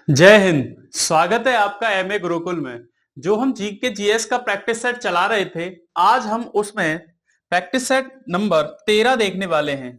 जय हिंद। स्वागत है आपका एमए गुरुकुल में। जो हम जी के जीएस का प्रैक्टिस सेट चला रहे थे, आज हम उसमें प्रैक्टिस सेट नंबर 13 देखने वाले हैं।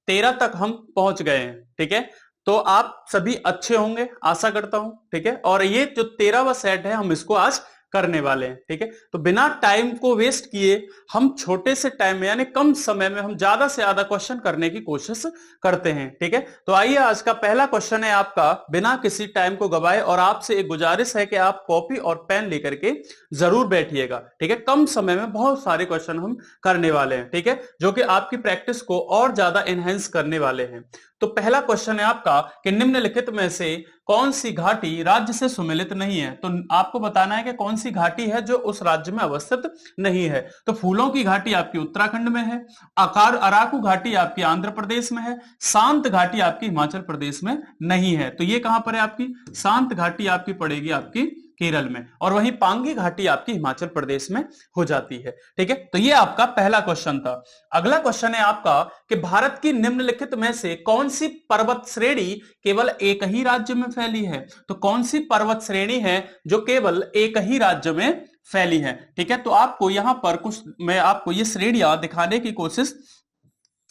13 तक हम पहुंच गए हैं। ठीक है, तो आप सभी अच्छे होंगे आशा करता हूं। ठीक है, और ये जो 13वां सेट है हम इसको आज करने वाले हैं। ठीक है, तो बिना टाइम को वेस्ट किए हम छोटे से टाइम में यानी कम समय में हम ज्यादा से ज्यादा क्वेश्चन करने की कोशिश करते हैं। ठीक है, तो आइए आज का पहला क्वेश्चन है आपका, बिना किसी टाइम को गवाए, और आपसे एक गुजारिश है कि आप कॉपी और पेन लेकर के जरूर बैठिएगा। ठीक है, कम समय में बहुत सारे क्वेश्चन हम करने वाले हैं। ठीक है, जो कि आपकी प्रैक्टिस को और ज्यादा एनहेंस करने वाले हैं। तो पहला क्वेश्चन है आपका कि निम्नलिखित में से कौन सी घाटी राज्य से सुमेलित नहीं है। तो आपको बताना है कि कौन सी घाटी है जो उस राज्य में अवस्थित नहीं है। तो फूलों की घाटी आपकी उत्तराखंड में है, आकार अराकू घाटी आपकी आंध्र प्रदेश में है, शांत घाटी आपकी हिमाचल प्रदेश में नहीं है। तो ये कहां पर है आपकी शांत घाटी, आपकी पड़ेगी आपकी केरल में, और वहीं पांगी घाटी आपकी हिमाचल प्रदेश में हो जाती है। ठीक है, तो ये आपका पहला क्वेश्चन था। अगला क्वेश्चन है आपका कि भारत की निम्नलिखित में से कौन सी पर्वत श्रेणी केवल एक ही राज्य में फैली है। तो कौन सी पर्वत श्रेणी है जो केवल एक ही राज्य में फैली है। ठीक है, तो आपको यहां पर कुछ मैं आपको ये श्रेणियां दिखाने की कोशिश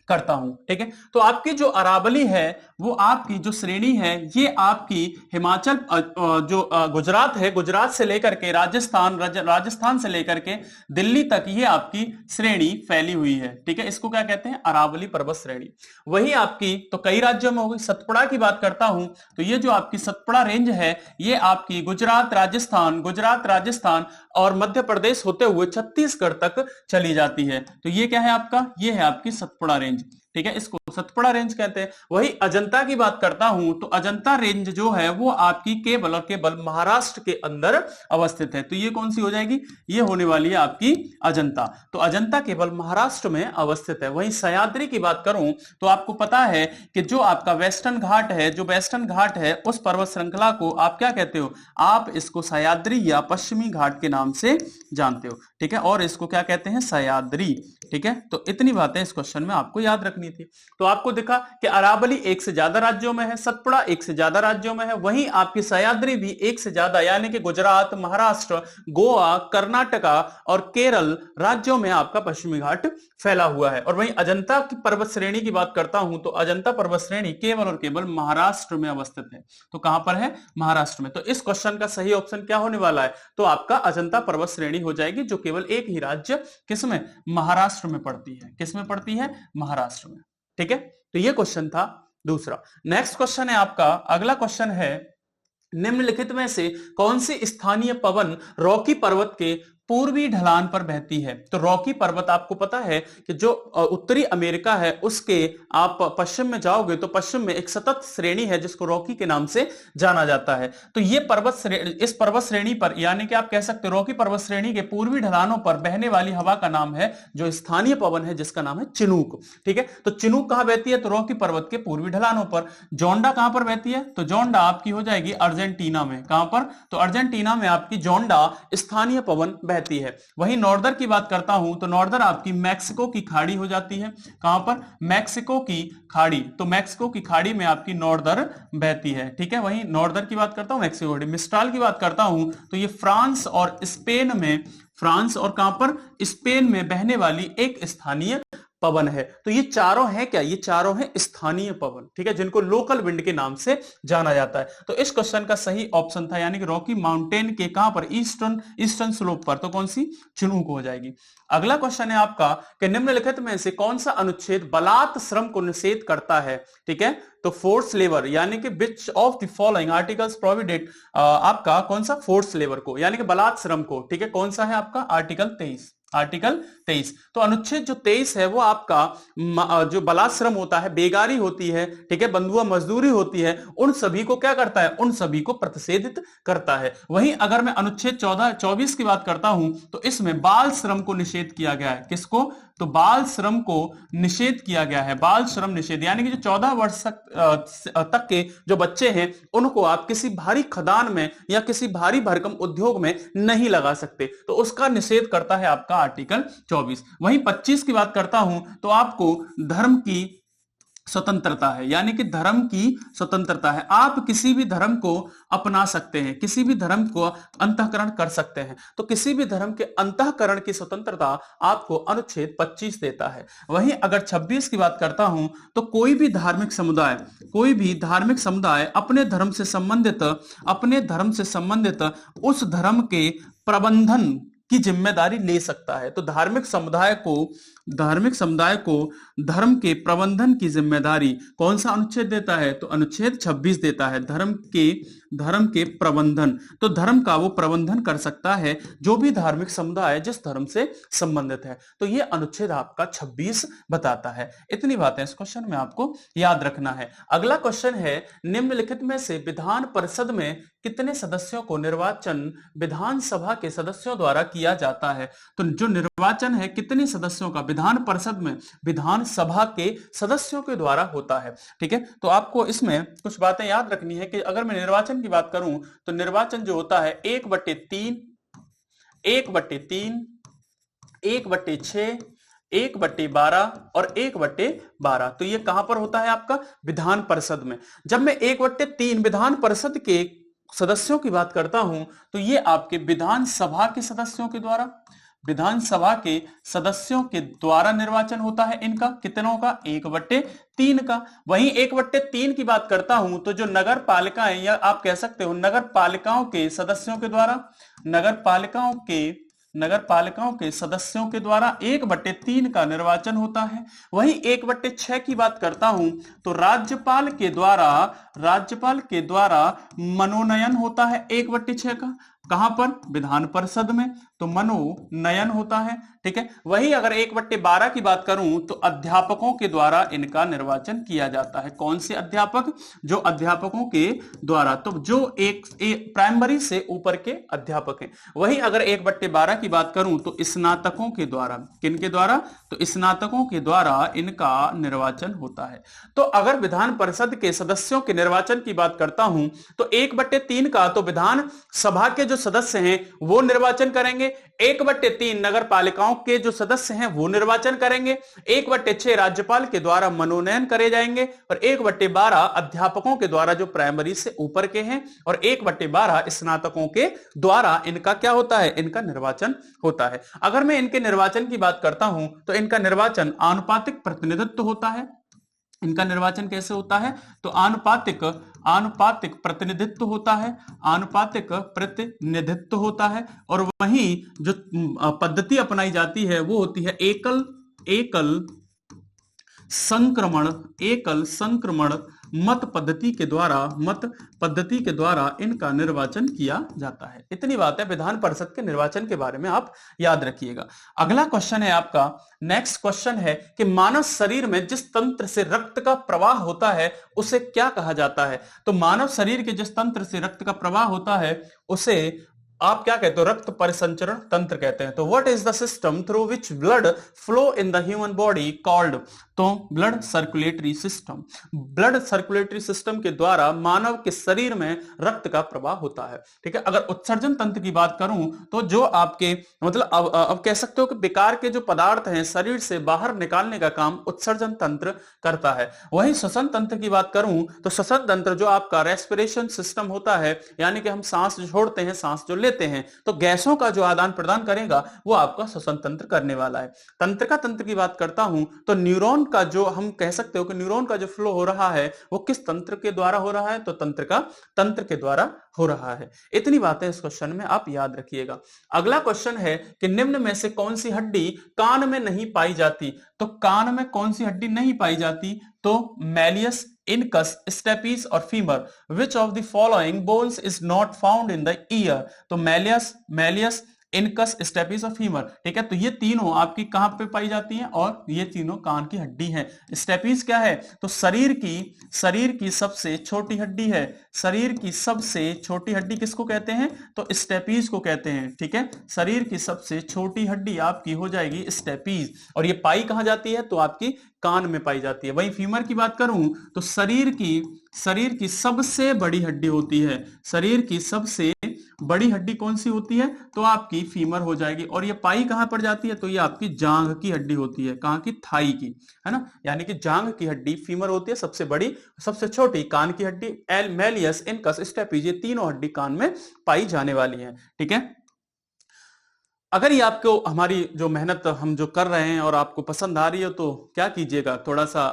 करता हूं। ठीक है, तो आपकी जो अरावली है वो आपकी जो श्रेणी है ये आपकी हिमाचल गुजरात है, गुजरात से लेकर के राजस्थान से लेकर के दिल्ली तक ये आपकी श्रेणी फैली हुई है। ठीक है, इसको क्या कहते हैं, अरावली पर्वत श्रेणी। वही आपकी तो कई राज्यों में होगी। सतपुड़ा की बात करता हूं तो ये जो आपकी सतपुड़ा रेंज है ये आपकी गुजरात राजस्थान और मध्य प्रदेश होते हुए छत्तीसगढ़ तक चली जाती है। तो ये क्या है आपका, ये है आपकी सतपुड़ा रेंज। ठीक है, इसको सतपुड़ा रेंज कहते हैं। वही अजंता की बात करता हूं तो अजंता रेंज जो है वो आपकी केवल और केवल महाराष्ट्र के अंदर अवस्थित है। तो ये कौन सी हो जाएगी, ये होने वाली है आपकी अजंता। तो अजंता केवल महाराष्ट्र में अवस्थित है। वहीं सह्याद्री की बात करूं तो आपको पता है कि जो आपका वेस्टर्न घाट है, जो वेस्टर्न घाट है उस पर्वत श्रृंखला को आप क्या कहते हो, आप इसको सह्याद्री या पश्चिमी घाट के नाम से जानते हो। ठीक है, और इसको क्या कहते हैं, सह्याद्री। ठीक है, तो इतनी बातें इस क्वेश्चन में आपको याद रखनी थी। तो आपको दिखा कि अरावली एक से ज्यादा राज्यों में है, सतपुड़ा एक से ज्यादा राज्यों में है, वहीं आपकी सह्याद्री भी एक से ज्यादा यानी कि गुजरात, महाराष्ट्र, गोवा, कर्नाटका और केरल राज्यों में आपका पश्चिमी घाट फैला हुआ है। और वहीं अजंता की पर्वत श्रेणी की बात करता हूं तो अजंता पर्वत श्रेणी केवल और केवल महाराष्ट्र में अवस्थित है। तो कहां पर है, महाराष्ट्र में। तो इस क्वेश्चन का सही ऑप्शन क्या होने वाला है, तो आपका अजंता पर्वत श्रेणी हो जाएगी, जो केवल एक ही राज्य किसमें, महाराष्ट्र में पड़ती है। किसमें पड़ती है, महाराष्ट्र में। ठीक है, तो ये क्वेश्चन था दूसरा। नेक्स्ट क्वेश्चन है आपका, अगला क्वेश्चन है निम्नलिखित में से कौन सी स्थानीय पवन रॉकी पर्वत के पूर्वी ढलान पर बहती है। तो रॉकी पर्वत आपको पता है कि जो उत्तरी अमेरिका है उसके आप पश्चिम में जाओगे तो पश्चिम में एक सतत श्रेणी है जिसको रॉकी के नाम से जाना जाता है। तो ये इस पर्वत श्रेणी पर यानी कि आप कह सकते हो रॉकी पर्वत श्रेणी के पूर्वी ढलानों पर बहने वाली हवा का नाम है, जो स्थानीय पवन है जिसका नाम है चिनूक। ठीक है, तो चिनूक कहां बहती है, तो रॉकी पर्वत के पूर्वी ढलानों पर। जोंडा कहां पर बहती है, तो जोंडा आपकी हो जाएगी अर्जेंटीना में। कहां पर, तो अर्जेंटीना में आपकी जोंडा स्थानीय पवन बहती है। वहीं नॉर्दर की बात करता हूं तो नॉर्दर आपकी मैक्सिको की खाड़ी हो जाती है। कहां पर, मैक्सिको की खाड़ी। तो मैक्सिको की खाड़ी में आपकी नॉर्दर बहती है। ठीक है, वहीं नॉर्दर की बात करता हूं मैक्सिको खाड़ी। मिस्ट्राल की बात करता हूं तो ये फ्रांस और स्पेन में, फ्रांस और कहां पर, स्पेन में बहने वाली एक स्थानीय पवन है। तो ये चारों हैं क्या, ये चारों हैं स्थानीय पवन। ठीक है, जिनको लोकल विंड के नाम से जाना जाता है। तो इस क्वेश्चन का सही ऑप्शन था यानी कि रॉकी माउंटेन के कहां पर, ईस्टर्न स्लोप पर। तो कौन सी, चिनूक हो जाएगी। अगला क्वेश्चन है आपका कि निम्नलिखित में से कौन सा अनुच्छेद बलात् श्रम को निषेध करता है। ठीक है, तो फोर्स लेबर यानी कि विच of the following articles provident, आपका कौन सा, फोर्स लेबर को यानी कि बलात् श्रम को। ठीक है, कौन सा है आपका, आर्टिकल 23। आर्टिकल 23। तो अनुच्छेद जो 23 है वो आपका जो बलाश्रम होता है, बेगारी होती है, ठीक है, बंधुआ मजदूरी होती है, उन सभी को क्या करता है, उन सभी को प्रतिषेधित करता है। वहीं अगर मैं अनुच्छेद 24 की बात करता हूं तो इसमें बाल श्रम को निषेध किया गया है। किसको, तो बाल श्रम को निषेध किया गया है। बाल श्रम निषेध यानी कि जो 14 वर्ष तक के जो बच्चे हैं उनको आप किसी भारी खदान में या किसी भारी भरकम उद्योग में नहीं लगा सकते। तो उसका निषेध करता है आपका आर्टिकल 24। वहीं 25 की बात करता हूं तो आपको धर्म की स्वतंत्रता है, यानी कि धर्म की स्वतंत्रता है। आप किसी भी धर्म को अपना सकते हैं, किसी भी धर्म को अंतःकरण कर सकते हैं। तो किसी भी धर्म के अंतःकरण की स्वतंत्रता आपको अनुच्छेद 25 देता है। वहीं अगर 26 की बात करता हूं तो कोई भी धार्मिक समुदाय अपने धर्म से संबंधित उस धर्म के प्रबंधन की जिम्मेदारी ले सकता है। तो धार्मिक समुदाय को धर्म के प्रबंधन की जिम्मेदारी कौन सा अनुच्छेद देता है? तो अनुच्छेद 26 देता है। धर्म के प्रबंधन, तो धर्म का वो प्रबंधन कर सकता है जो भी धार्मिक समुदाय जिस धर्म से संबंधित है। तो ये अनुच्छेद आपका 26 बताता है। इतनी बातें इस क्वेश्चन में आपको याद रखना है। अगला क्वेश्चन है, निम्नलिखित में से विधान परिषद में कितने सदस्यों को निर्वाचन विधानसभा के सदस्यों द्वारा किया जाता है? तो जो निर्वाचन है कितने सदस्यों का विधान परिषद में विधानसभा के सदस्यों के द्वारा होता है। ठीक है, तो आपको इसमें कुछ बातें याद रखनी है कि अगर मैं निर्वाचन की बात करूं तो निर्वाचन जो होता है 1/3, 1/3, 1/6, 1/12 और 1/12। तो ये कहां पर होता है? आपका विधान परिषद में। जब मैं 1/3 विधान परिषद के सदस्यों की बात करता हूं तो ये आपके विधानसभा के सदस्यों के द्वारा निर्वाचन होता है। इनका कितनों का? 1/3 का। वहीं 1/3 की बात करता हूं तो जो नगर पालिकाएं, या आप कह सकते हो नगर पालिकाओं के सदस्यों के द्वारा, नगर पालिकाओं के सदस्यों के द्वारा 1/3 का निर्वाचन होता है। वहीं 1/6 की बात करता हूं तो राज्यपाल के द्वारा मनोनयन होता है 1/6 का। कहां पर? विधान परिषद में। तो मनोनयन होता है। ठीक है, वहीं अगर 1/12 की बात करूं तो अध्यापकों के द्वारा इनका निर्वाचन किया जाता है। कौन से अध्यापक? जो अध्यापकों के द्वारा, तो जो एक प्राइमरी से ऊपर के अध्यापक हैं। वहीं अगर 1/12 की बात करूं तो स्नातकों के द्वारा, किनके द्वारा? तो स्नातकों के द्वारा इनका निर्वाचन होता है। तो अगर विधान परिषद के सदस्यों के निर्वाचन की बात करता हूं तो 1/3 का तो विधान सभा के जो सदस्य हैं वो निर्वाचन करेंगे, 1/3 नगर पालिकाओं के जो सदस्य हैं वो निर्वाचन करेंगे, 1/6 राज्यपाल के द्वारा मनोनयन करे जाएंगे और 1/12 अध्यापकों के द्वारा जो प्राइमरी से ऊपर के हैं और 1/12 स्नातकों के द्वारा इनका क्या होता है? इनका निर्वाचन होता है। अगर मैं इनके निर्वाचन की बात करता हूं तो इनका निर्वाचन आनुपातिक प्रतिनिधित्व होता है। इनका निर्वाचन कैसे होता है? तो आनुपातिक प्रतिनिधित्व होता है। और वहीं जो पद्धति अपनाई जाती है वो होती है एकल संक्रमण मत पद्धति के द्वारा इनका निर्वाचन किया जाता है। इतनी बात है विधान परिषद के निर्वाचन के बारे में आप याद रखिएगा। अगला क्वेश्चन है आपका, नेक्स्ट क्वेश्चन है कि मानव शरीर में जिस तंत्र से रक्त का प्रवाह होता है उसे क्या कहा जाता है? तो मानव शरीर के जिस तंत्र से रक्त का प्रवाह होता है उसे आप क्या कहते हो? रक्त परिसंचरण तंत्र कहते हैं। तो what is the system through which blood flow in the human body called? तो ब्लड सर्कुलेटरी सिस्टम के द्वारा मानव के शरीर में रक्त का प्रवाह होता है। ठीक है, अगर उत्सर्जन तंत्र की बात करूं तो जो आपके मतलब अब कह सकते हो कि बेकार के जो पदार्थ हैं शरीर से बाहर निकालने का काम उत्सर्जन तंत्र करता है। वहीं श्वसन तंत्र की बात करूं तो श्वसन तंत्र जो आपका रेस्पिरेशन सिस्टम होता है, यानी कि हम सांस छोड़ते हैं, सांस जो लेते हैं, तो गैसों का जो आदान प्रदान करेगा वो आपका श्वसन तंत्र करने वाला है। तंत्र की बात करता हूं तो न्यूरॉन का जो हम कह सकते हो कि न्यूरॉन का जो फ्लो हो रहा है वो किस तंत्र के द्वारा हो रहा है? तो तंत्र के द्वारा हो रहा है। इतनी बातें इस क्वेश्चन में आप याद रखिएगा। अगला क्वेश्चन है कि निम्न में से कौन सी हड्डी कान में नहीं पाई जाती? तो कान में कौन सी हड्डी नहीं पाई जाती? तो मैलियस, इनकस, स्टेपीज और femur. Which of the following bones is not found in the year? तो मैलियस, इनकस, स्टेपीज और फीमर। ठीक है, तो ये तीनों आपकी कहां पे पाई जाती हैं? और ये तीनों कान की हड्डी हैं। स्टेपीज क्या है? तो शरीर की सबसे छोटी हड्डी है। शरीर की सबसे छोटी हड्डी किसको कहते हैं? तो स्टेपीज को कहते हैं। ठीक है, शरीर की सबसे छोटी हड्डी आपकी हो जाएगी स्टेपीज। और ये पाई कहां जाती है? तो आपकी कान में पाई जाती है। वहीं फीमर की बात करूं तो शरीर की सबसे बड़ी हड्डी होती है। शरीर की सबसे बड़ी हड्डी कौन सी होती है, तो आपकी फीमर हो जाएगी। और ये पाई कहां पर जाती है, तो ये आपकी जांघ की हड्डी होती है, कहां की, थाई की, है ना। यानी कि जांघ की हड्डी फीमर होती है सबसे बड़ी, सबसे छोटी कान की हड्डी मेलियस, इनकस, स्टेपिज, ये तीनों हड्डी कान में पाई जाने वाली है। ठीक है, अगर ये आपको हमारी जो मेहनत हम जो कर रहे हैं और आपको पसंद आ रही है तो क्या कीजिएगा, थोड़ा सा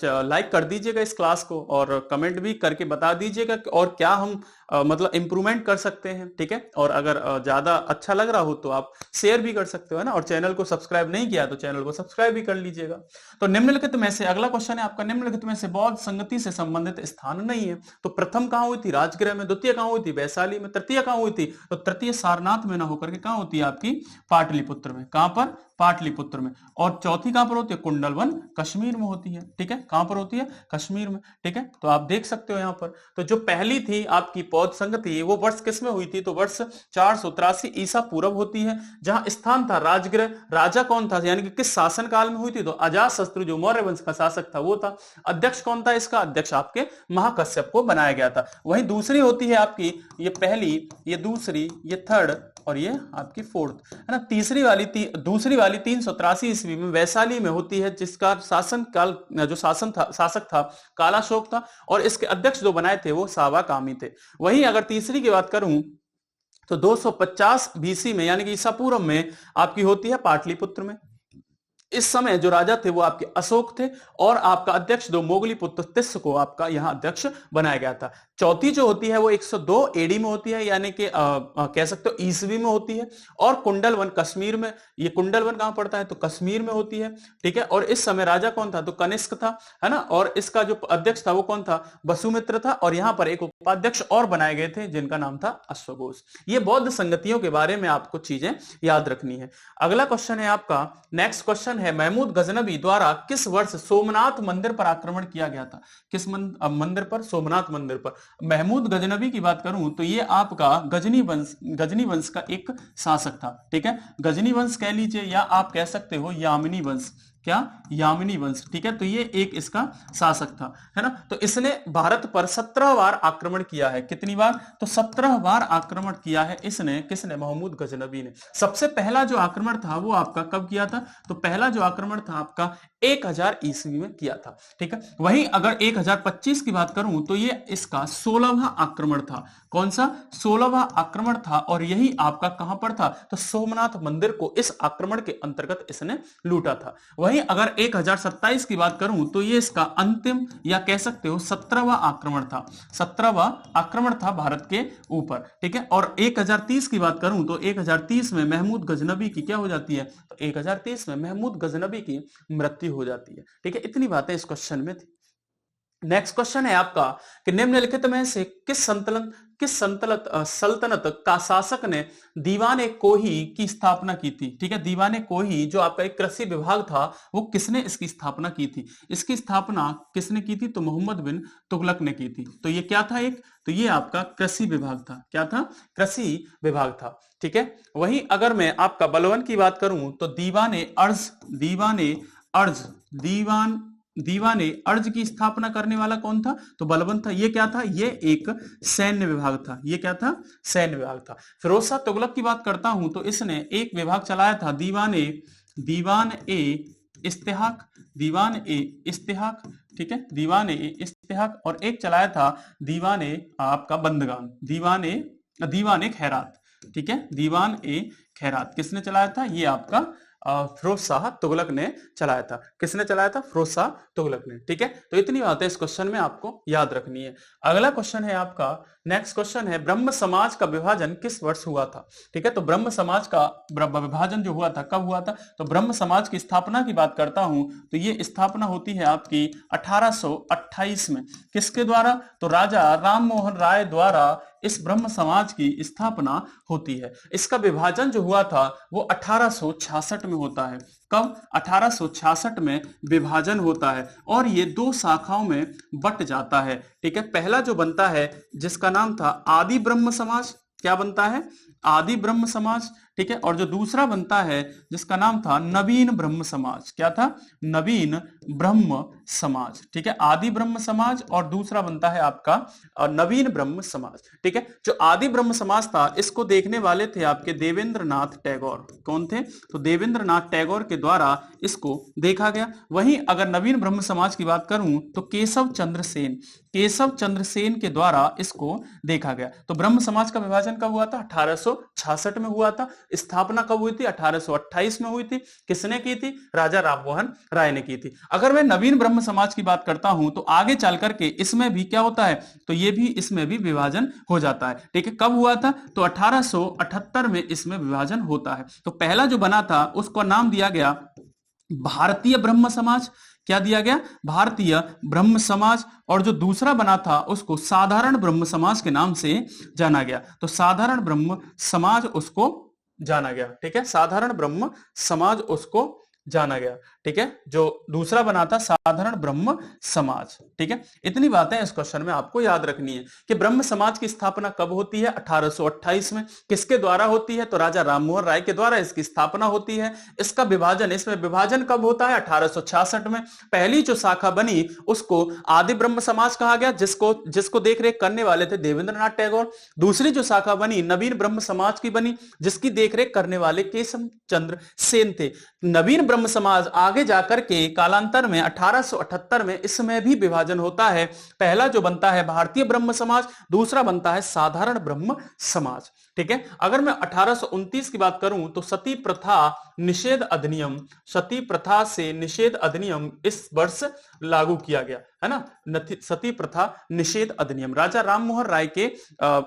लाइक कर दीजिएगा इस क्लास को, और कमेंट भी करके बता दीजिएगा और क्या हम मतलब इंप्रूवमेंट कर सकते हैं। ठीक है, और अगर ज्यादा अच्छा लग रहा हो तो आप शेयर भी कर सकते हो, है ना। और चैनल को सब्सक्राइब नहीं किया तो चैनल को सब्सक्राइब भी कर लीजिएगा। तो निम्नलिखित में से अगला क्वेश्चन है आपका, निम्नलिखित में से बौद्ध संगति से संबंधित स्थान नहीं है। तो प्रथम कहां हुई थी, राजगृह में, द्वितीय कहां हुई थी, वैशाली में, तृतीय कहां हुई थी, तो तृतीय सारनाथ में ना होकर के कहां होती है आपकी, पाटलिपुत्र में। कहां पर, पाटलिपुत्र में। और चौथी कहां पर होती है, कुंडलवन, कश्मीर में होती है। ठीक है, कहां पर होती है, कश्मीर में। ठीक है, तो आप देख सकते हो यहां पर, तो जो पहली थी आपकी बौद्ध संगति वो वर्ष किस में हुई थी, तो वर्ष 483 ईसा पूर्व होती है। जहां स्थान था राजगृह, राजा कौन था, यानी कि किस शासन काल में हुई थी, तो अजातशत्रु जो मौर्य वंश का शासक था वो था। अध्यक्ष कौन था इसका, अध्यक्ष आपके महाकश्यप को बनाया गया था। वहीं दूसरी होती है आपकी, ये पहली, ये दूसरी, ये थर्ड, और ये आपकी फोर्थ, है ना। तीसरी वाली दूसरी वाली 383 ईस्वी में वैशाली में होती है, जिसका शासन काल जो शासक था कालाशोक था, और इसके अध्यक्ष जो बनाए थे वो सावाकामी थे। वहीं अगर तीसरी की बात करूं तो 250 बीसी में, यानी कि ईसा पूर्व में आपकी होती है पाटलिपुत्र में। इस समय जो राजा थे वो आपके अशोक थे, और आपका अध्यक्ष दो मोगली पुत्र तिस्स को आपका यहां अध्यक्ष बनाया गया था। चौथी जो होती है वो 102 एडी में होती है, यानी कि कह सकते हो ईसवी में होती है। और कुंडलवन कश्मीर में, ये कुंडलवन कहां पड़ता है, तो कश्मीर में होती है। ठीक है, और इस समय राजा कौन था, तो कनिष्क था, है ना। और इसका जो अध्यक्ष था वो कौन था, वसुमित्र था। और यहां पर एक उपाध्यक्ष और बनाए गए थे जिनका नाम था अश्वघोष। ये बौद्ध संगतियों के बारे में आपको चीजें याद रखनी है। अगला क्वेश्चन है आपका, नेक्स्ट क्वेश्चन है, महमूद गजनबी द्वारा किस वर्ष सोमनाथ मंदिर पर आक्रमण किया गया था। किस मंदिर पर, सोमनाथ मंदिर पर। महमूद गजनबी की बात करूं तो ये आपका गजनी वंश का एक शासक था। ठीक है, गजनी वंश कह लीजिए, या आप कह सकते हो यामिनी वंश। क्या, यामिनी वंश। ठीक है, तो ये एक इसका शासक था, है ना। तो इसने भारत पर 17 बार आक्रमण किया है। कितनी बार, तो 17 बार आक्रमण किया है इसने, किसने, महमूद गजनबी ने। सबसे पहला जो आक्रमण था वो आपका कब किया था, तो पहला जो आक्रमण था आपका 1000 ईस्वी में किया था। ठीक है, वहीं अगर 1025 की बात करूं तो ये इसका 16वां आक्रमण था। कौन सा, 16वां आक्रमण था, और यही आपका कहां पर था, तो सोमनाथ मंदिर को इस आक्रमण के अंतर्गत इसने लूटा था। वहीं अगर 1027 की बात करूं तो ये इसका अंतिम, या कह सकते हो 17वां आक्रमण था। 17वां आक्रमण था भारत के ऊपर। ठीक है, और 1030 की बात करूं तो 1030 में महमूद गजनबी की क्या हो जाती है, तो 1030 में महमूद गजनबी की मृत्यु हो जाती है। ठीक है, इतनी बातें इस क्वेश्चन में थी। नेक्स्ट क्वेश्चन है आपका कि निम्नलिखित में से किस सल्तनत का शासक ने दीवाने कोही की स्थापना की थी। ठीक है, दीवाने कोही जो आपका एक कृषि विभाग था वो किसने इसकी स्थापना की थी। इसकी स्थापना किसने की थी, तो मोहम्मद बिन तुगलक ने की थी। तो ये क्या था, एक तो ये आपका कृषि विभाग था। क्या था, कृषि विभाग था। ठीक है, वहीं अगर मैं आपका बलवन की बात करूं तो दीवाने अर्ज की स्थापना करने वाला कौन था, तो बलवंत था। ये क्या था, ये एक सैन्य विभाग था। ये क्या था, सैन्य विभाग था। फिरोज शाह तुगलक की बात करता हूं तो इसने एक विभाग चलाया था, दीवान ए इस्तेहाक। ठीक है, दीवान ए इस्तेहाक, और एक चलाया था दीवान आपका बंदगान, दीवान ए खैरात। ठीक है, दीवान ए खैरात किसने चलाया था, ये आपका फिरोज शाह तुगलक ने चलाया था। किसने चलाया था, फिरोज शाह तुगलक ने। ठीक है, तो इतनी बातें इस क्वेश्चन में आपको याद रखनी है। अगला क्वेश्चन है आपका, नेक्स्ट क्वेश्चन है, ब्रह्म समाज का विभाजन किस वर्ष हुआ था। ठीक है, तो ब्रह्म समाज का विभाजन जो हुआ था कब हुआ था, तो ब्रह्म समाज की स्थापना की बात करता हूं तो ये स्थापना होती है आपकी 1828 में। किसके द्वारा, तो राजा राम मोहन राय द्वारा इस ब्रह्म समाज की स्थापना होती है। इसका विभाजन जो हुआ था वो 1866 में होता है। कब, 1866 में विभाजन होता है, और ये 2 शाखाओं में बट जाता है। ठीक है, पहला जो बनता है जिसका नाम था आदि ब्रह्म समाज, क्या बनता है, आदि ब्रह्म समाज। ठीक है, और जो दूसरा बनता है जिसका नाम था नवीन ब्रह्म समाज। क्या था, नवीन ब्रह्म समाज, ठीक है, आदि ब्रह्म समाज, और दूसरा बनता है आपका नवीन ब्रह्म समाज, ठीक है। जो आदि ब्रह्म समाज था इसको देखने वाले थे आपके देवेंद्रनाथ टैगोर। कौन थे? तो देवेंद्रनाथ टैगोर के द्वारा इसको देखा गया। वहीं अगर नवीन ब्रह्म समाज की बात करूं तो केशव चंद्र सेन, केशव चंद्र सेन के द्वारा इसको देखा गया। तो ब्रह्म समाज का विभाजन कब हुआ था? 1866 में हुआ था। स्थापना कब हुई थी? 1828 में हुई थी। किसने की थी? राजा राममोहन राय ने की थी। अगर मैं नवीन ब्रह्म समाज की बात करता हूं तो आगे चल करके इसमें भी क्या होता है, तो ये भी इसमें भी विभाजन हो जाता है, ठीक है। कब हुआ था? तो 1878 में इसमें विभाजन होता है। तो पहला जो बना था उसको नाम दिया गया भारतीय ब्रह्म समाज। क्या दिया गया? भारतीय ब्रह्म समाज। और जो दूसरा बना था उसको साधारण ब्रह्म समाज के नाम से जाना गया। तो साधारण ब्रह्म समाज उसको जाना गया, ठीक है, साधारण ब्रह्म समाज उसको जाना गया, ठीक है। जो दूसरा बना था साधारण ब्रह्म समाज, ठीक है। इतनी बातें इस क्वेश्चन में आपको याद रखनी है कि ब्रह्म समाज की स्थापना कब होती है? 1828 में। किसके द्वारा होती है? तो राजा राममोहन राय के द्वारा इसकी स्थापना होती है। इसका विभाजन, इसमें विभाजन कब होता है? 1866 में। पहली जो शाखा बनी उसको आदि ब्रह्म समाज कहा गया, जिसको देख रेख करने वाले थे देवेंद्रनाथ टैगोर। दूसरी जो शाखा बनी नवीन ब्रह्म समाज की बनी, जिसकी देखरेख करने वाले केशव चंद्र सेन थे। नवीन ब्रह्म समाज आगे जाकर के कालांतर में 1878 में इसमें भी विभाजन होता है। पहला जो बनता है भारतीय ब्रह्म समाज, दूसरा बनता है साधारण ब्रह्म समाज, ठीक है। अगर मैं 1829 की बात करूं तो सती प्रथा निषेध अधिनियम, सती प्रथा से निषेध अधिनियम इस वर्ष लागू किया गया, है ना। सती प्रथा निषेध अधिनियम राजा राममोहन राय के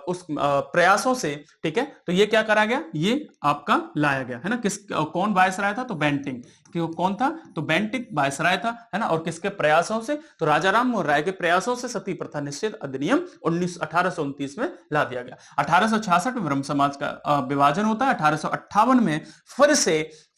उस प्रयासों से, ठीक है। तो ये क्या करा गया? ये आपका लाया गया, है ना। कौन वायसराय था? तो बेंटिंक। कौन था? तो बेंटिक वायसराय था, है ना। और किसके प्रयासों से? तो राजा राममोहन राय के प्रयासों से सती प्रथा निषेध अधिनियम 1829 में ला दिया गया। 1866 में ब्रह्म समाज का विभाजन होता है। 1858 में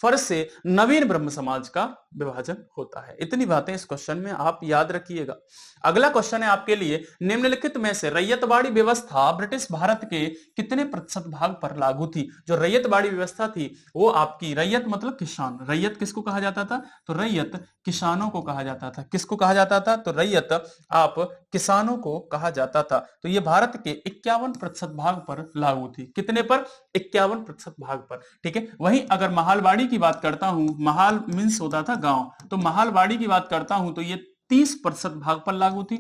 फिर से नवीन ब्रह्म समाज का विभाजन होता है। इतनी बातें इस क्वेश्चन में आप याद रखिएगा। अगला क्वेश्चन है आपके लिए, निम्नलिखित में से रैयतवाड़ी व्यवस्था ब्रिटिश भारत के कितने प्रतिशत भाग पर लागू थी? जो रैयतवाड़ी व्यवस्था थी वो आपकी, रैयत मतलब किसान, रैयत किसको कहा जाता था? तो रैयत किसानों को कहा जाता था। किसको कहा जाता था? तो रैयत आप किसानों को कहा जाता था। तो ये भारत के 51% भाग पर लागू थी। कितने पर? 51% भाग पर, ठीक है। वहीं अगर महालवाड़ी की बात करता हूं, महाल मींस होता था गांव, तो महालवाड़ी की बात करता हूं तो ये 30% भाग पर लागू थी।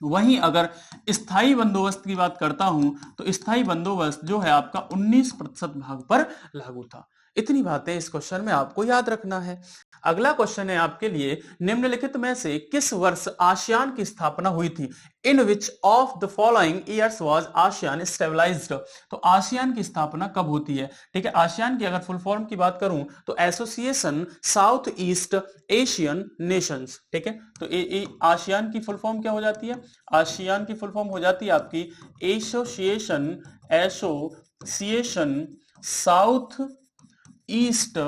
वहीं अगर स्थायी बंदोबस्त की बात करता हूं तो स्थायी बंदोबस्त जो है आपका 19% भाग पर लागू था। इतनी बातें इस क्वेश्चन में आपको याद रखना है। अगला क्वेश्चन है आपके लिए, निम्नलिखित में से किस वर्ष आसियान की स्थापना हुई थी? In which of the following years was ASEAN stabilized? तो आसियान की स्थापना कब होती है? ठीक है, आसियान की अगर फुल फॉर्म की बात करूं तो association south east Asian Nations, ठीक है। तो आसियान की फुल फॉर्म क्या हो जाती है? आसियान की फुल फॉर्म हो जाती है आपकी association south east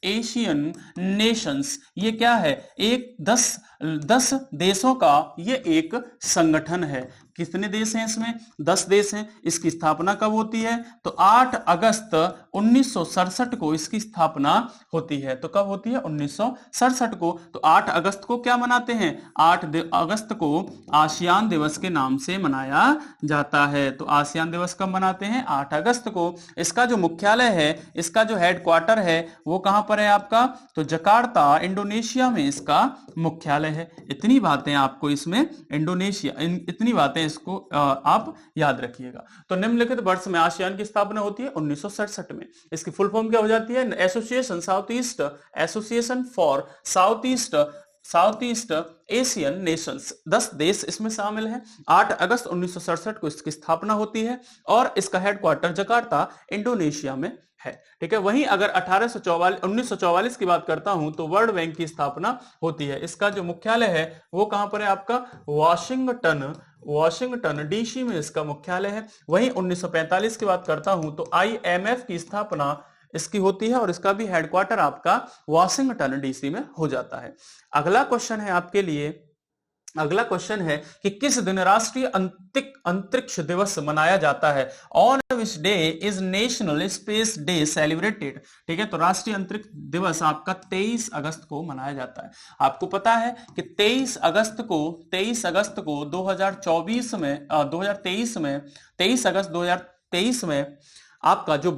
Asian Nations. ये क्या है? एक 10 देशों का ये एक संगठन है। कितने देश हैं इसमें? 10 देश हैं। इसकी स्थापना कब होती है? तो 8 अगस्त 1967 को इसकी स्थापना होती है। तो कब होती है? 1967 को। तो 8 अगस्त को क्या मनाते हैं? 8 अगस्त को आसियान दिवस के नाम से मनाया जाता है। तो आसियान दिवस कब मनाते हैं? 8 अगस्त को। इसका जो मुख्यालय है, इसका जो हेडक्वार्टर है वो कहां पर है आपका? तो जकार्ता इंडोनेशिया में इसका मुख्यालय है। इतनी बातें आपको इसमें इतनी बातें इसको आप याद रखिएगा। तो निम्नलिखित वर्ष में आसियान की स्थापना होती है 1967 में। इसकी फुल फॉर्म क्या हो जाती है? Association for south east Asian Nations. 10 देश इसमें शामिल हैं। 8 अगस्त 1967 को इसकी स्थापना होती है और इसका हेडक्वार्टर जकार्ता इंडोनेशिया में है, ठीक है। वहीं अगर 1944 की बात करता हूं तो वर्ल्ड बैंक की स्थापना होती है। इसका जो मुख्यालय है वो कहां पर है आपका? वॉशिंगटन डीसी में इसका मुख्यालय है। वहीं 1945 की बात करता हूं तो आईएमएफ की स्थापना इसकी होती है और इसका भी हेडक्वार्टर आपका वॉशिंगटन डीसी में हो जाता है। अगला क्वेश्चन है आपके लिए, अगला क्वेश्चन है कि किस दिन राष्ट्रीय अंतरिक्ष दिवस मनाया जाता है? On which day is national space day celebrated? ठीक है, तो राष्ट्रीय अंतरिक्ष दिवस आपका 23 अगस्त को मनाया जाता है। आपको पता है कि 23 अगस्त को 2024 में 2023 में 23 अगस्त 2023 में आपका जो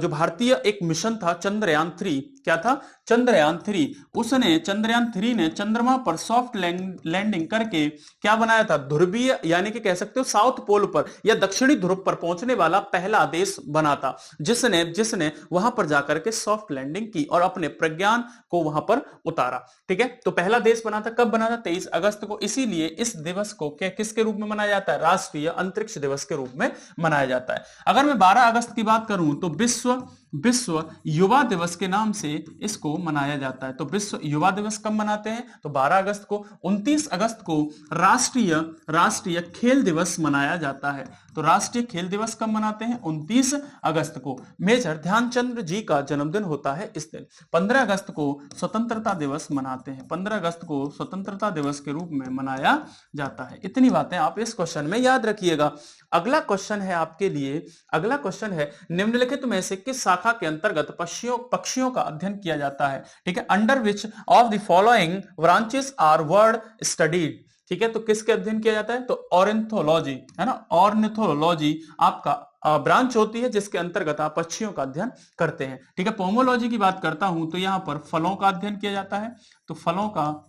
भारतीय एक मिशन था चंद्रयान 3, क्या था? चंद्रयान 3। उसने चंद्रयान 3 ने चंद्रमा पर सॉफ्ट लैंडिंग करके क्या बनाया था? ध्रुवीय यानी कि कह सकते हो साउथ पोल पर या दक्षिणी ध्रुव पर पहुंचने वाला पहला देश बना था, जिसने वहां पर जाकर के सॉफ्ट लैंडिंग की और अपने प्रज्ञान को वहां पर उतारा। ठीक है, तो पहला देश बना था। कब बना था? 23 अगस्त को। इसीलिए इस दिवस को किसके रूप में मनाया जाता है? राष्ट्रीय अंतरिक्ष दिवस के रूप में मनाया जाता है। अगर मैं 12 अगस्त की बात करूं तो विश्व युवा दिवस के नाम से इसको मनाया जाता है। तो विश्व युवा दिवस कब मनाते हैं? तो 12 अगस्त को। 29 अगस्त को राष्ट्रीय खेल दिवस मनाया जाता है। तो राष्ट्रीय खेल दिवस कब मनाते हैं? 29 अगस्त को। मेजर ध्यानचंद जी का जन्मदिन होता है इस दिन। 15 अगस्त को स्वतंत्रता दिवस मनाते हैं। 15 अगस्त को स्वतंत्रता दिवस के रूप में मनाया जाता है। इतनी बातें आप इस क्वेश्चन में याद रखिएगा। अगला क्वेश्चन है आपके लिए, अगला क्वेश्चन है निम्नलिखित में से किस शाखा के अंतर्गत पक्षियों का अध्ययन किया जाता है? ठीक है, under which of the following branches are word studied? ठीक है, तो किसके अध्ययन किया जाता है? तो ऑर्निथोलॉजी, है ना, ऑर्निथोलॉजी आपका ब्रांच होती है जिसके अंतर्गत आप पक्षियों का अध्ययन करते हैं। ठीक है, पोमोलॉजी की बात करता हूं तो यहां पर फलों का अध्ययन किया जाता है। तो फलों का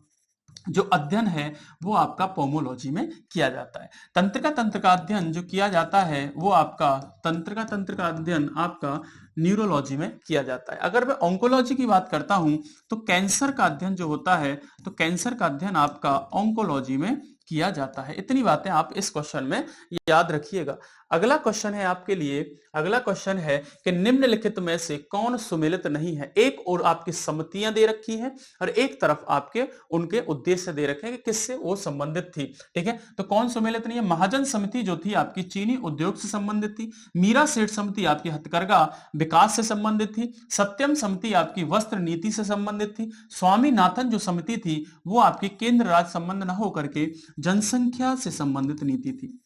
जो अध्ययन है वो आपका पोमोलॉजी में किया जाता है। तंत्र का अध्ययन जो किया जाता है वो आपका तंत्र का अध्ययन आपका न्यूरोलॉजी में किया जाता है। अगर मैं ऑन्कोलॉजी की बात करता हूं तो कैंसर का अध्ययन जो होता है, तो कैंसर का अध्ययन आपका ऑन्कोलॉजी में किया जाता है। इतनी बातें आप इस क्वेश्चन में याद रखिएगा। अगला क्वेश्चन है आपके लिए, अगला क्वेश्चन है कि निम्नलिखित में से कौन सुमेलित नहीं है? एक और आपकी सम्मतियां दे रखी हैं और एक तरफ आपके उनके उद्देश्य दे रखे हैं कि किससे वो संबंधित थी। ठीक है, तो कौन सुमेलित नहीं है? महाजन समिति जो थी आपकी चीनी उद्योग से संबंधित थी। मीरा सेठ समिति आपकी हथकरघा विकास से संबंधित थी। सत्यम समिति आपकी वस्त्र नीति से संबंधित थी। स्वामीनाथन जो समिति थी वो आपकी केंद्र राज्य संबंध न होकर के जनसंख्या से संबंधित नीति थी,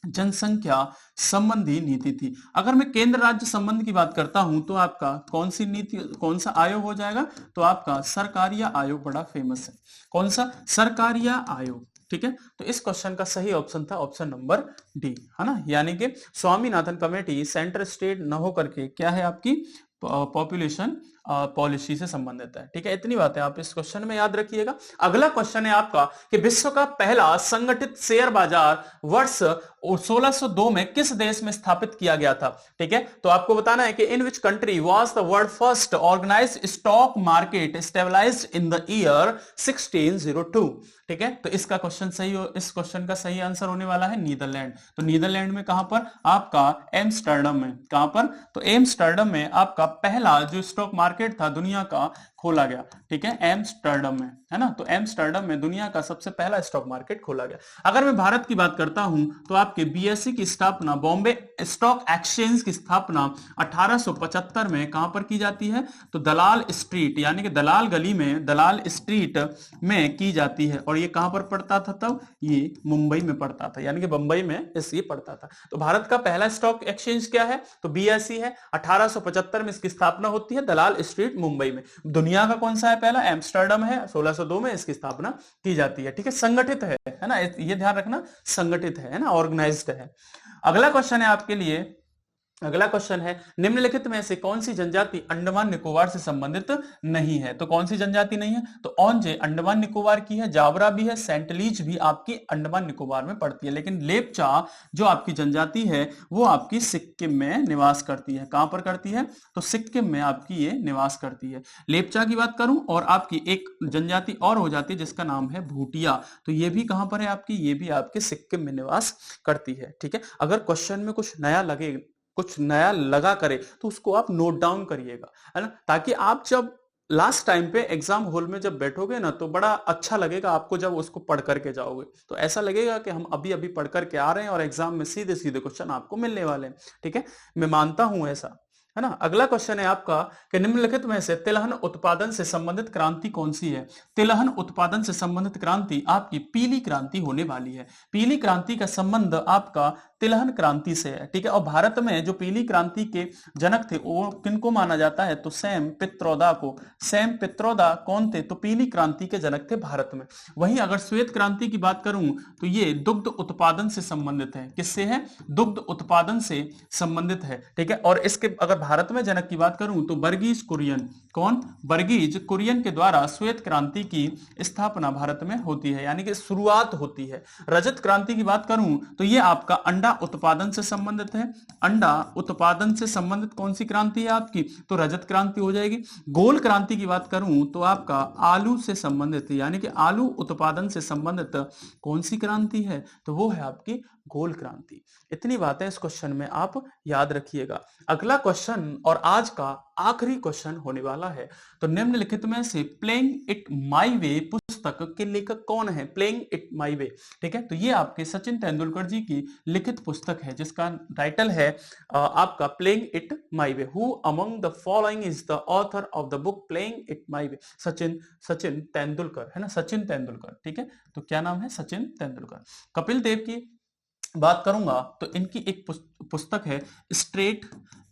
जनसंख्या संबंधी नीति थी। अगर मैं केंद्र राज्य संबंध की बात करता हूं तो आपका कौन सी नीति, कौन सा आयोग हो जाएगा? तो आपका सरकारिया आयोग बड़ा फेमस है। कौन सा? सरकारिया आयोग। ठीक है, तो इस क्वेश्चन का सही ऑप्शन था ऑप्शन नंबर डी, है ना, यानी कि स्वामीनाथन कमेटी सेंटर स्टेट न होकर के क्या है आपकी पॉपुलेशन पॉलिसी से संबंधित है। ठीक है, इतनी बातें आप इस क्वेश्चन में याद रखिएगा। अगला क्वेश्चन है आपका कि विश्व का पहला संगठित शेयर बाजार वर्ष 1602 में किस देश में स्थापित किया गया था? ठीक है, तो आपको बताना है कि in which country was the world first organized stock market stabilized in the year 1602? ठीक है, तो इसका क्वेश्चन इस क्वेश्चन का सही आंसर होने वाला है नीदरलैंड। तो नीदरलैंड में कहां पर? आपका एम्स्टर्डम में। कहां पर? तो एम्स्टर्डम में आपका पहला जो स्टॉक मार्केट था दुनिया का खोला गया। ठीक है, एम्स्टर्डम में, है ना, तो एम्स्टर्डम में दुनिया का सबसे पहला स्टॉक मार्केट खोला गया। अगर मैं भारत की बात करता हूं तो आपके बीएसई की स्थापना, बॉम्बे स्टॉक एक्सचेंज की स्थापना 1875 में कहां पर की जाती है? तो दलाल स्ट्रीट यानी कि दलाल गली में, दलाल स्ट्रीट में की जाती है। और ये कहां पर पड़ता था तब? ये मुंबई में पड़ता था, यानी कि बंबई में ये पड़ता था। तो भारत का पहला स्टॉक एक्सचेंज क्या है? तो बीएसई है। 1875 में इसकी स्थापना होती है दलाल स्ट्रीट मुंबई में। दुनिया का कौन सा है पहला? एम्स्टर्डम है। 1602 में इसकी स्थापना की जाती है। ठीक है, संगठित है ना, ये ध्यान रखना, संगठित है ना, ऑर्गेनाइज्ड है। अगला क्वेश्चन है आपके लिए, अगला क्वेश्चन है निम्नलिखित में से कौन सी जनजाति अंडमान निकोबार से संबंधित नहीं है? तो कौन सी जनजाति नहीं है? तो ओंजे अंडमान निकोबार की है, जावरा भी है, सेंटलीज भी आपकी अंडमान निकोबार में पड़ती है। लेकिन लेपचा जो आपकी जनजाति है वो आपकी सिक्किम में निवास करती है। कहां पर करती है? तो सिक्किम में आपकी ये निवास करती है। लेपचा की बात करूं और आपकी एक जनजाति और हो जाती है जिसका नाम है भूटिया, तो ये भी कहां पर है आपकी? ये भी आपके सिक्किम में निवास करती है। ठीक है, अगर क्वेश्चन में कुछ नया लगे, कुछ नया लगा करे तो उसको आप नोट डाउन करिएगा, है ना, ताकि आप जब लास्ट टाइम पे एग्जाम हॉल में जब बैठोगे ना तो बड़ा अच्छा लगेगा आपको जब उसको पढ़ करके जाओगे। तो ऐसा लगेगा कि हम अभी अभी पढ़ करके आ रहे हैं और एग्जाम में सीधे सीधे क्वेश्चन आपको मिलने वाले हैं। ठीक है, मैं मानता हूं ऐसा, है ना। अगला क्वेश्चन है आपका कि निम्नलिखित में से तिलहन उत्पादन से संबंधित क्रांति कौन सी है। तिलहन उत्पादन से संबंधित क्रांति आपकी पीली क्रांति होने वाली है। पीली क्रांति का संबंध आपका तिलहन क्रांति से है, ठीक है। और भारत में जो पीली क्रांति के जनक थे वो किनको माना जाता है, तो सैम पित्रोदा को। सैम पित्रोदा कौन थे, तो पीली क्रांति के जनक थे भारत में। वहीं अगर श्वेत क्रांति की बात करूं तो ये दुग्ध उत्पादन से संबंधित है। किससे है, दुग्ध उत्पादन से संबंधित है, ठीक है। और इसके अगर भारत में जनक की बात करूं तो वर्गीज कुरियन। कौन, वर्गीज कुरियन के द्वारा श्वेत क्रांति की स्थापना भारत में होती है, यानी कि शुरुआत होती है। रजत क्रांति की बात करूं तो ये आपका अंडा उत्पादन से संबंधित है। अंडा उत्पादन से संबंधित कौन सी क्रांति है आपकी, तो रजत क्रांति हो जाएगी। गोल क्रांति की बात करूं तो आपका आलू से संबंधित है, यानी कि आलू उत्पादन से संबंधित कौन सी क्रांति है, तो वो है आपकी गोल क्रांति। इतनी बातें इस क्वेश्चन में आप याद रखिएगा। अगला क्वेश्चन और आज का आखिरी क्वेश्चन होने वाला है। तो निम्नलिखित में से प्लेइंग इट माई वे पुस्तक के लेखक कौन है। प्लेइंग इट माई वे, ठीक है। तो ये आपके सचिन तेंदुलकर जी की लिखित पुस्तक है जिसका टाइटल है आपका playing it my way. Who among the following is the author of the book playing it my way. Sachin Tendulkar, है ना, सचिन तेंदुलकर, ठीक है। तो क्या नाम है, सचिन तेंदुलकर। कपिल देव की बात करूंगा तो इनकी एक पुस्तक है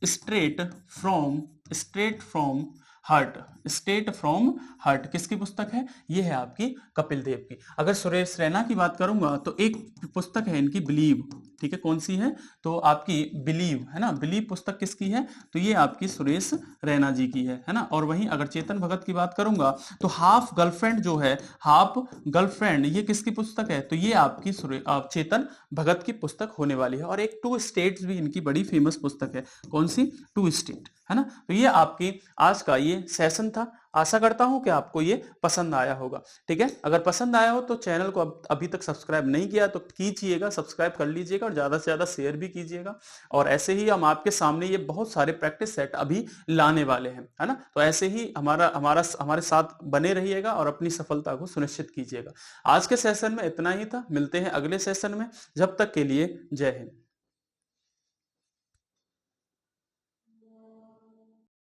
स्ट्रेट फ्रॉम हार्ट। किसकी पुस्तक है, ये है आपकी कपिल देव की। अगर सुरेश रैना की बात करूंगा तो एक पुस्तक है इनकी बिलीव, ठीक है। कौन सी है, तो आपकी बिलीव, है ना। बिलीव पुस्तक किसकी है, तो ये आपकी सुरेश रैना जी की है ना। और वहीं अगर चेतन भगत की बात करूंगा तो हाफ गर्लफ्रेंड जो है, हाफ गर्लफ्रेंड, ये किसकी पुस्तक है, तो ये आपकी चेतन भगत की पुस्तक होने वाली है। और एक टू स्टेट्स भी इनकी बड़ी फेमस पुस्तक है। कौन सी, टू स्टेट, है ना। तो ये आपकी आज का ये सेशन था। आशा करता हूं कि आपको ये पसंद आया होगा, ठीक है। अगर पसंद आया हो तो चैनल को अभी तक सब्सक्राइब नहीं किया तो कीजिएगा, सब्सक्राइब कर लीजिएगा और ज्यादा से ज्यादा शेयर भी कीजिएगा। और ऐसे ही हम आपके सामने ये बहुत सारे प्रैक्टिस सेट अभी लाने वाले हैं, है ना। तो ऐसे ही हमारे साथ बने रहिएगा और अपनी सफलता को सुनिश्चित कीजिएगा। आज के सेशन में इतना ही था, मिलते हैं अगले सेशन में। जब तक के लिए जय हिंद।